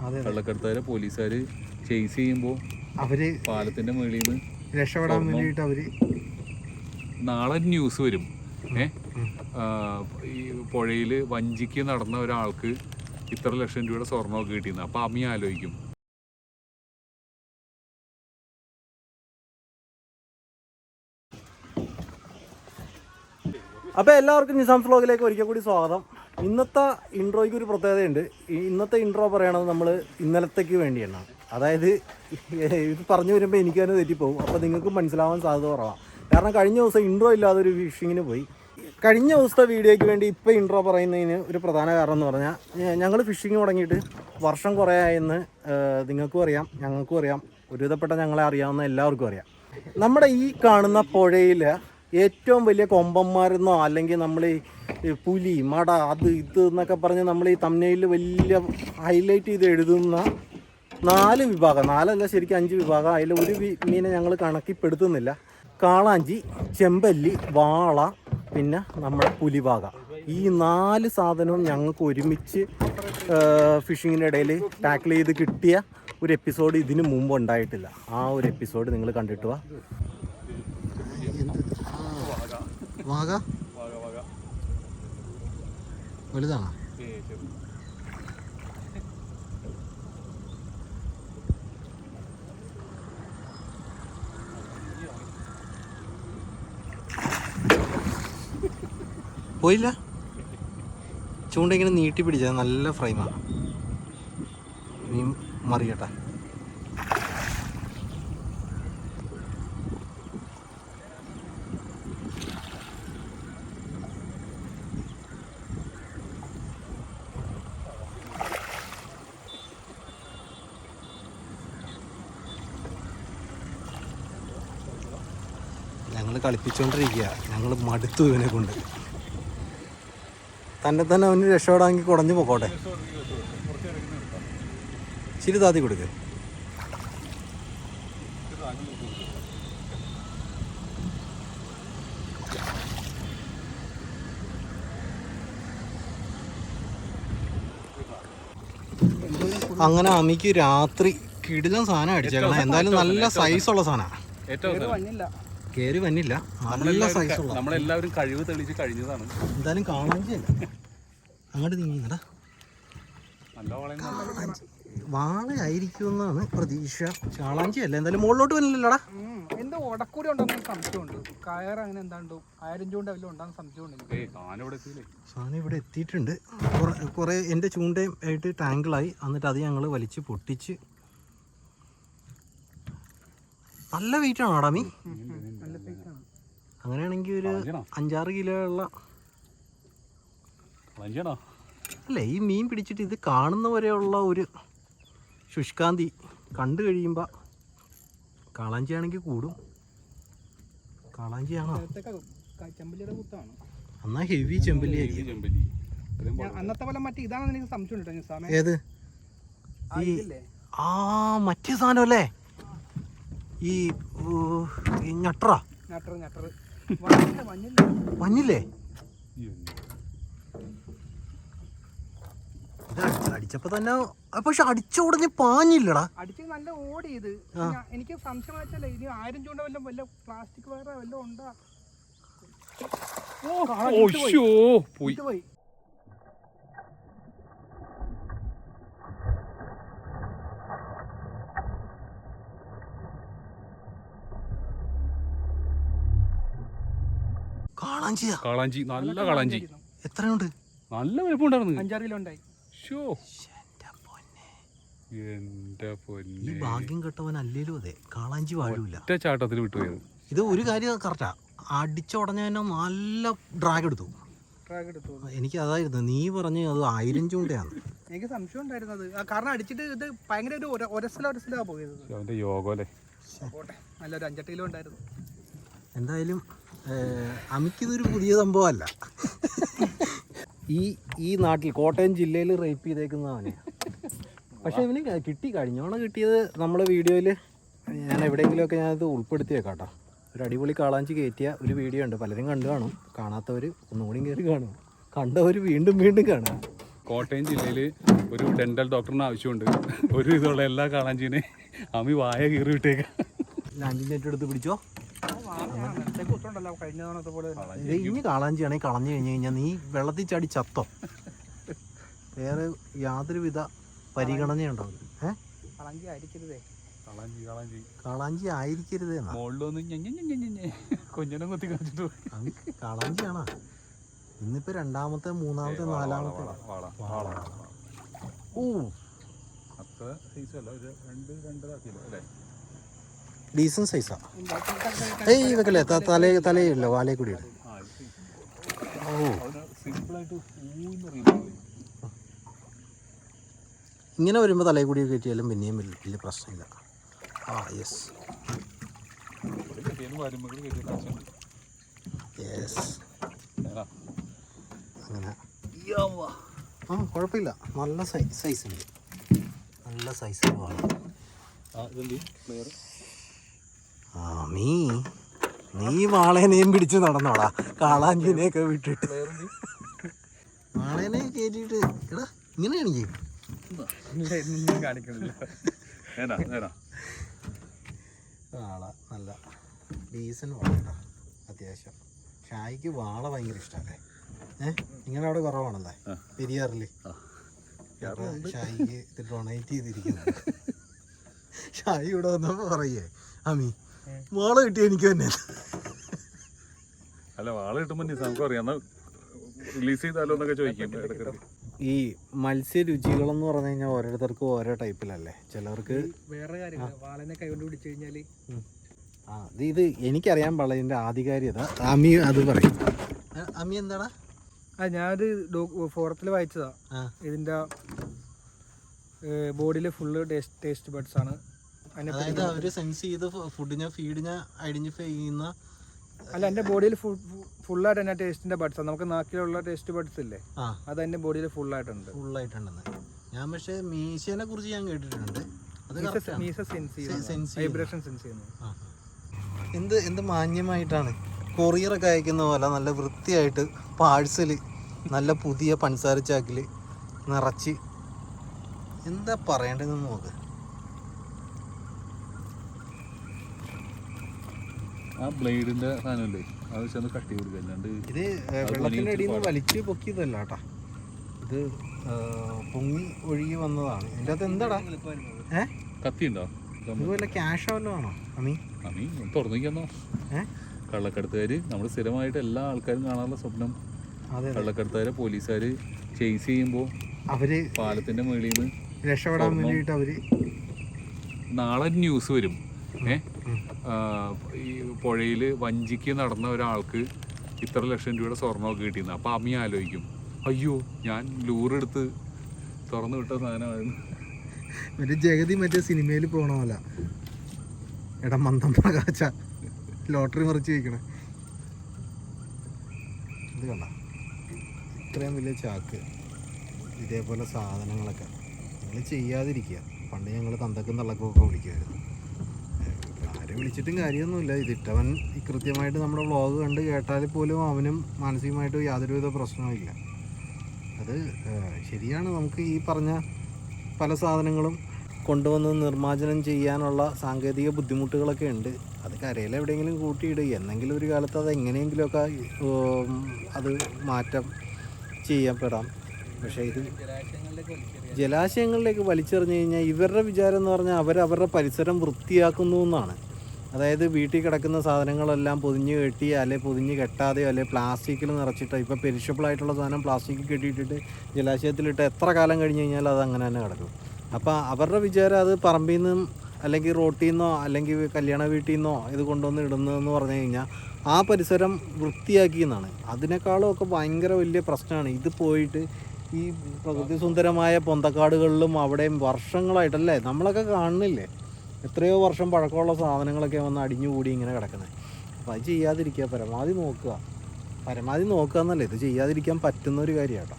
കള്ളക്കടത്തുകാരെ പോലീസുകാർ ചേസ് ചെയ്യുമ്പോൾ അവര് പാലത്തിന്റെ മുകളിൽ നിന്ന് രക്ഷപ്പെടാൻ വേണ്ടിയിട്ട് അവര് നാളെ ന്യൂസ് വരും. ഈ പുഴയിൽ വഞ്ചിക്ക് നടന്ന ഒരാൾക്ക് ഇത്ര ലക്ഷം രൂപയുടെ സ്വർണ്ണമൊക്കെ കിട്ടിയെന്ന്. അപ്പം അമ്മി ആലോചിക്കും. അപ്പോൾ എല്ലാവർക്കും നിസാംസ് വ്ലോഗിലേക്ക് ഒരിക്കൽ കൂടി സ്വാഗതം. ഇന്നത്തെ ഇൻട്രോയ്ക്ക് ഒരു പ്രത്യേകതയുണ്ട്. ഇന്നത്തെ ഇൻട്രോ പറയണത് നമ്മൾ ഇന്നലത്തേക്ക് വേണ്ടിയാണ്. അതായത് ഇത് പറഞ്ഞു വരുമ്പോൾ എനിക്ക് തന്നെ തെറ്റിപ്പോകും. അപ്പോൾ നിങ്ങൾക്ക് മനസ്സിലാവാൻ സാധ്യത കുറവാണ്. കാരണം കഴിഞ്ഞ ദിവസം ഇൻട്രോ ഇല്ലാതെ ഒരു ഫിഷിങ്ങിന് പോയി. കഴിഞ്ഞ ദിവസത്തെ വീഡിയോയ്ക്ക് വേണ്ടി ഇപ്പോൾ ഇൻട്രോ പറയുന്നതിന് ഒരു പ്രധാന കാരണം എന്ന് പറഞ്ഞാൽ ഞങ്ങൾ ഫിഷിങ് തുടങ്ങിയിട്ട് വർഷം കുറേ ആയെന്ന് നിങ്ങൾക്കും അറിയാം, ഞങ്ങൾക്കും അറിയാം, ഒരുവിധപ്പെട്ട ഞങ്ങളെ അറിയാവുന്ന എല്ലാവർക്കും അറിയാം. നമ്മുടെ ഈ കാണുന്ന പുഴയിൽ ഏറ്റവും വലിയ കൊമ്പന്മാരെന്നോ അല്ലെങ്കിൽ നമ്മൾ ഈ പുലി മട അത് ഇത് എന്നൊക്കെ പറഞ്ഞ് നമ്മൾ ഈ തംബ്നെയിലിൽ വലിയ ഹൈലൈറ്റ് ചെയ്ത് എഴുതുന്ന 4 വിഭാഗം, 4 അല്ല ശരിക്കും 5 വിഭാഗം. അതിൽ ഒരു മീനെ ഞങ്ങൾ കണക്കിപ്പെടുത്തുന്നില്ല. കാളാഞ്ചി, ചെമ്പല്ലി, വാള, പിന്നെ നമ്മുടെ പുലിവാക. ഈ 4 സാധനവും ഞങ്ങൾക്ക് ഒരുമിച്ച് ഫിഷിങ്ങിൻ്റെ ഇടയിൽ ടാക്കിൾ ചെയ്ത് കിട്ടിയ ഒരു എപ്പിസോഡ് ഇതിന് മുമ്പ് ഉണ്ടായിട്ടില്ല. ആ ഒരു എപ്പിസോഡ് നിങ്ങൾ കണ്ടിട്ട് വാ. വാഗ വലുതാണോ? പോയില്ല. ചൂണ്ട ഇങ്ങനെ നീട്ടി പിടിച്ചത് നല്ല ഫ്രെയിമാണ്. നീ മറിയട്ടെ. ഞങ്ങൾ കളിപ്പിച്ചുകൊണ്ടിരിക്കുക. ഞങ്ങൾ മടുത്തു ഇവനെ കൊണ്ട്. തന്നെ അവന് രക്ഷപ്പെടാമെങ്കിൽ കുടഞ്ഞു പോക്കോട്ടെ. ചിരി താത്തി കൊടുക്ക്. അങ്ങനെ അമ്മിക്ക് രാത്രി കിടിലൻ സാധനം അടിച്ചേക്കണം. എന്തായാലും നല്ല സൈസുള്ള സാധനമാണ്. കേറി വന്നില്ല, നല്ല സൈസുള്ള. നമ്മളെല്ലാവരും കഴിവ് തെളിയിച്ച് കഴിഞ്ഞതാണ്. എന്തായാലും കാളാഞ്ചിയല്ല. അങ്ങോട്ട് നീങ്ങിടാ. വാളയായിരിക്കും എന്നാണ് പ്രതീക്ഷ. കാളാഞ്ചി അല്ല. എന്തായാലും മുകളിലോട്ട് വന്നില്ലല്ലോടാ. എന്തോ ഉടക്കൂടി ഉണ്ടെന്ന് സംശയമുണ്ട്. കയർ അങ്ങനെ എന്താണ്ടോ 1000 ചൂണ്ട വല്ലതും ഉണ്ടാകുന്ന സംശയമുണ്ട്. സാധനം ഇവിടെ എത്തിയിട്ടുണ്ട്. കുറെ എൻ്റെ ചൂണ്ടയും ആയിട്ട് ടാങ്കിളായി. എന്നിട്ട് അത് ഞങ്ങൾ വലിച്ച് പൊട്ടിച്ച്. നല്ല വെയിറ്റ് ആണോ ആടാ മീൻ? അങ്ങനെയാണെങ്കിൽ ഒരു 5-6 കിലോ ഉള്ള അല്ലേ ഈ മീൻ പിടിച്ചിട്ട്. ഇത് കാണുന്ന വരെയുള്ള ഒരു ശുഷ്കാന്തി കണ്ടു കഴിയുമ്പോൾ കാളാഞ്ചിയാണെങ്കിൽ കൂടും. കാളാഞ്ചിയാണോ? എന്നാ ഹെവി ചെമ്പല്ലി ആയിരിക്കും. അന്നത്തെ പോലെ മറ്റേ ഇതാണെന്ന് എനിക്ക് സംശയം. ഏത്? ആ മറ്റേ സാധനം അല്ലേ, ഈ ഞട്ടറാ? മഞ്ഞില്ലേ? അടിച്ചപ്പോ തന്നെ. പക്ഷെ അടിച്ച ഉടനെ പാഞ്ഞില്ലടാ. അടിച്ച് നല്ല ഓടിയത്. എനിക്ക് സംശയം വെച്ചല്ലേ ഇനി 1000 ചൂണ്ട വല്ലതും വല്ല പ്ലാസ്റ്റിക് വയറ വല്ലതും ഉണ്ടാ. പോയി. കാളാഞ്ചി, നല്ല കാളാഞ്ചി. എത്രയുണ്ട്? നല്ല വലിപ്പമുണ്ടായിരുന്നു. 5-6 കിലോ ഉണ്ടായി. ഈ ഭാഗ്യം കെട്ടവൻ അല്ലേലും അതെ കാളാഞ്ചി വാഴൂല. ചാട്ടത്തിൽ വിട്ടുപോയത്. ഇത് ഒരു കാര്യം കറക്റ്റാ. അടിച്ചുടഞ്ഞ നല്ല ഡ്രാഗ് എടുത്തു. എനിക്ക് അതായിരുന്നു നീ പറഞ്ഞ് അത് 1000 ചൂണ്ടയാണ്. എനിക്ക് സംശയം ഉണ്ടായിരുന്നത്. കാരണം അടിച്ചിട്ട് ഇത് ഭയങ്കര ഒരു ഒരസലാ പോയത്. അവന്റെ യോഗല്ലേ. നല്ലൊരു 5-8 കിലോ ഉണ്ടായിരുന്നു. എന്തായാലും അമിക്കിതൊരു പുതിയ സംഭവമല്ല. ഈ നാട്ടിൽ കോട്ടയം ജില്ലയിൽ റേപ്പ് ചെയ്തേക്കുന്നവനെ. പക്ഷെ ഇവന് കിട്ടി. കഴിഞ്ഞോണം കിട്ടിയത് നമ്മുടെ വീഡിയോയിൽ ഞാൻ എവിടെയെങ്കിലുമൊക്കെ ഞാനത് ഉൾപ്പെടുത്തിയേക്കാം കേട്ടോ. ഒരു അടിപൊളി കാളാഞ്ചി കയറ്റിയ ഒരു വീഡിയോ ഉണ്ട്. പലരും കണ്ടു കാണും. കാണാത്തവർ ഒന്നും കൂടി കയറി കാണും. കണ്ടവർ വീണ്ടും കാണുക. കോട്ടയം ജില്ലയിൽ ഒരു ഡെന്റൽ ഡോക്ടറിന് ആവശ്യമുണ്ട്. ഒരു ഇതുള്ള എല്ലാ കാളാഞ്ചീനെ അമ്മി വായ കീറി വിട്ടേക്കാം. ലാൻഡിങ് നെറ്റ് എടുത്ത് പിടിച്ചോ. കഴിഞ്ഞ തവണത്തെ പോലെ ഇനി കാളാഞ്ചിയാണെങ്കിൽ കളഞ്ഞു കഴിഞ്ഞ് കഴിഞ്ഞാൽ നീ വെള്ളത്തിൽ ചാടി ചത്തോ. വേറെ യാതൊരുവിധ പരിഗണനയുണ്ടാവില്ല. കാളാഞ്ചി ആയിരിക്കരുതേ. കൊഞ്ഞനം കൊത്തി കളിച്ചിട്ട് കാളാഞ്ചിയാണോ ഇന്നിപ്പോ രണ്ടാമത്തെ മൂന്നാമത്തെ നാലാമത്തെ ഡീസന്റ് സൈസാ. ഏയ് ഇതൊക്കെ തലയില്ല വാലേ കൂടി. ഇങ്ങനെ വരുമ്പോൾ തലയിൽ കൂടി കയറ്റിയാലും പിന്നെയും വലിയ പ്രശ്നമില്ല. യെസ് യെസ് അങ്ങനെ കുഴപ്പമില്ല. നല്ല സൈസ് ഉണ്ട്. നല്ല സൈസ് നീ വാളേനെയും പിടിച്ച് നടന്നോടാ. കാളാഞ്ചിനെയൊക്കെ വിട്ടിട്ട് വാളേനെ കയറ്റിയിട്ട് എടാ ഇങ്ങനെയാണെങ്കിൽ നല്ല ഡീസൻറ്റ് വാള. അത്യാവശ്യം ഷായിക്ക് വാള ഭയങ്കര ഇഷ്ടമല്ലേ. നിങ്ങളുടെ അവിടെ കുറവാണല്ലേ പെരിയാറില്. ഷായിക്ക് ഇത് ഡൊണേറ്റ് ചെയ്തിരിക്കുന്നത്. ഷായി ഇവിടെ വന്നപ്പോൾ പറയേ അമ്മി വാള കിട്ടിയ എനിക്ക് തന്നെ. അല്ല വാള കിട്ടുമ്പോൾ നമുക്ക് അറിയാം റിലീസ് ചെയ്താലോ എന്നൊക്കെ ചോദിക്കും. ഈ മത്സ്യ രുചികളെന്ന് പറഞ്ഞു കഴിഞ്ഞാൽ ഓരോരുത്തർക്കും ഓരോ ടൈപ്പിലല്ലേ. ചിലർക്ക് വേറെ കാര്യം വാളനെ കൈകൊണ്ട് പിടിച്ചു കഴിഞ്ഞാൽ ഇത് എനിക്കറിയാൻ പാടില്ല ഇതിൻ്റെ ആധികാരികത. അമ്മി അത് പറയും. അമ്മി എന്താടാ? ഞാനൊരു ഫോറത്തിൽ വായിച്ചതാ. ഇതിൻ്റെ ബോഡിയിലെ ഫുള്ള് ടേസ്റ്റ് ബഡ്സ് ആണ്. അതായത് അവർ സെൻസ് ചെയ്ത് ഫീഡിനെ ഐഡന്റിഫൈ ചെയ്യുന്ന. അല്ല എൻ്റെ ബോഡിയിൽ ഫുള്ളായിട്ട് തന്നെ ടേസ്റ്റിന്റെ ബഡ്സ് ആണ്. നമുക്ക് നാക്കിലുള്ള ടേസ്റ്റ് ബഡ്സ് ഇല്ലേ, അത് എൻ്റെ ബോഡിയിൽ ഫുള്ളായിട്ടുണ്ടെന്ന്. ഞാൻ പക്ഷേ മീശേനെ കുറിച്ച് ഞാൻ കേട്ടിട്ടുണ്ട്. വൈബ്രേഷൻ സെൻസ് ചെയ്യുന്നു. എന്ത് മാന്യമായിട്ടാണ് കൊറിയറൊക്കെ അയക്കുന്ന പോലെ നല്ല വൃത്തിയായിട്ട് പാഴ്സല് നല്ല പുതിയ പഞ്ചസാര ചാക്കിൽ നിറച്ച്. എന്താ പറയേണ്ടതെന്ന് നോക്ക്. ആ ബ്ലേഡിന്റെ സാധനമല്ലേ അത് ചെന്ന് കട്ട് ചെയ്ത് കൊടുക്കല്ലാണ്ട്. ഇത് വെള്ളത്തിൻ്റെ അടിയിൽ നിന്ന് വലിച്ച് പൊക്കിയതല്ല കേട്ടാ. ഇത് പൊങ്ങി ഒഴുകി വന്നതാണ്. ഇതിൻ്റെ അകത്ത് എന്താടാ കത്തി ഉണ്ടോ? ഇതുപോലെ ക്യാഷ് ആവല്ലോ ആണോ അമ്മി? അമ്മി തുറന്നിരിക്കുന്നോ? കള്ളക്കടത്തുകാര് നമ്മൾ സ്ഥിരമായിട്ട് എല്ലാ ആൾക്കാരും കാണാനുള്ള സ്വപ്നം. കള്ളക്കടത്തുകാരെ പോലീസുകാര് ചേസ് ചെയ്യുമ്പോൾ അവര് പാലത്തിന്റെ മുകളിൽ നിന്ന് രക്ഷപ്പെടാൻ വേണ്ടിയിട്ട് അവര് നാളെ ന്യൂസ് വരും. ഈ പുഴയിൽ വഞ്ചിക്ക് നടന്ന ഒരാൾക്ക് ഇത്ര ലക്ഷം രൂപയുടെ സ്വർണ്ണമൊക്കെ കിട്ടിയെന്ന്. അപ്പം അമ്മി ആലോചിക്കും, അയ്യോ ഞാൻ ലൂറെടുത്ത് തുറന്നു വിട്ട സാധനമായിരുന്നു. മറ്റേ ജഗതി മറ്റേ സിനിമയിൽ പോകണമല്ല. എടാ മന്ദം പ്രകാശ ലോട്ടറി മറിച്ച് വയ്ക്കണേ. ഇത് കണ്ട ഇത്രയും വലിയ ചാക്ക് ഇതേപോലെ സാധനങ്ങളൊക്കെ നിങ്ങൾ ചെയ്യാതിരിക്കുക. പണ്ട് ഞങ്ങൾ തന്തക്കും തള്ളക്കൊക്കെ വിളിക്കുമായിരുന്നു. ആരെ വിളിച്ചിട്ടും കാര്യമൊന്നുമില്ല. ഇതിട്ടവൻ കൃത്യമായിട്ട് നമ്മുടെ വ്ളോഗ് കണ്ട് കേട്ടാൽ പോലും അവനും മാനസികമായിട്ട് യാതൊരുവിധ പ്രശ്നവുമില്ല. അത് ശരിയാണ്. നമുക്ക് ഈ പറഞ്ഞ പല സാധനങ്ങളും കൊണ്ടുവന്ന് നിർമ്മാർജ്ജനം ചെയ്യാനുള്ള സാങ്കേതിക ബുദ്ധിമുട്ടുകളൊക്കെ ഉണ്ട്. അത് കരയിൽ എവിടെയെങ്കിലും കൂട്ടിയിടുക. എന്നെങ്കിലും ഒരു കാലത്ത് അത് എങ്ങനെയെങ്കിലുമൊക്കെ അത് മാറ്റം ചെയ്യപ്പെടാം. പക്ഷേ ഇത് ജലാശയങ്ങളിലേക്ക് വലിച്ചെറിഞ്ഞു കഴിഞ്ഞാൽ ഇവരുടെ വിചാരം എന്ന് പറഞ്ഞാൽ അവരവരുടെ പരിസരം വൃത്തിയാക്കുന്നു എന്നാണ്. അതായത് വീട്ടിൽ കിടക്കുന്ന സാധനങ്ങളെല്ലാം പൊതിഞ്ഞ് കെട്ടി അല്ലെ പൊതിഞ്ഞ് കെട്ടാതെയോ അല്ലെ പ്ലാസ്റ്റിക്കിൽ നിറച്ചിട്ടോ. ഇപ്പോൾ പെരിഷബിളായിട്ടുള്ള സാധനം പ്ലാസ്റ്റിക്കിൽ കെട്ടിയിട്ടിട്ട് ജലാശയത്തിലിട്ട് എത്ര കാലം കഴിഞ്ഞ് കഴിഞ്ഞാൽ അത് അങ്ങനെ തന്നെ കിടക്കും. അപ്പോൾ അവരുടെ വിചാരം അത് പറമ്പിൽ നിന്നും അല്ലെങ്കിൽ റോട്ടിൽ നിന്നോ അല്ലെങ്കിൽ കല്യാണ വീട്ടിൽ നിന്നോ ഇത് കൊണ്ടുവന്ന് ഇടുന്നതെന്ന് പറഞ്ഞു കഴിഞ്ഞാൽ ആ പരിസരം വൃത്തിയാക്കി എന്നാണ്. അതിനേക്കാളും ഒക്കെ ഭയങ്കര വലിയ പ്രശ്നമാണ് ഇത്. പോയിട്ട് ഈ പ്രകൃതി സുന്ദരമായ പൊന്തക്കാടുകളിലും അവിടെയും വർഷങ്ങളായിട്ടല്ലേ നമ്മളൊക്കെ കാണുന്നില്ലേ, എത്രയോ വർഷം പഴക്കമുള്ള സാധനങ്ങളൊക്കെ വന്ന് അടിഞ്ഞുകൂടി ഇങ്ങനെ കിടക്കുന്നത്. അപ്പോൾ അത് ചെയ്യാതിരിക്കുക. പരമാവധി നോക്കുക എന്നല്ലേ, ഇത് ചെയ്യാതിരിക്കാൻ പറ്റുന്ന ഒരു കാര്യമാണ് കേട്ടോ.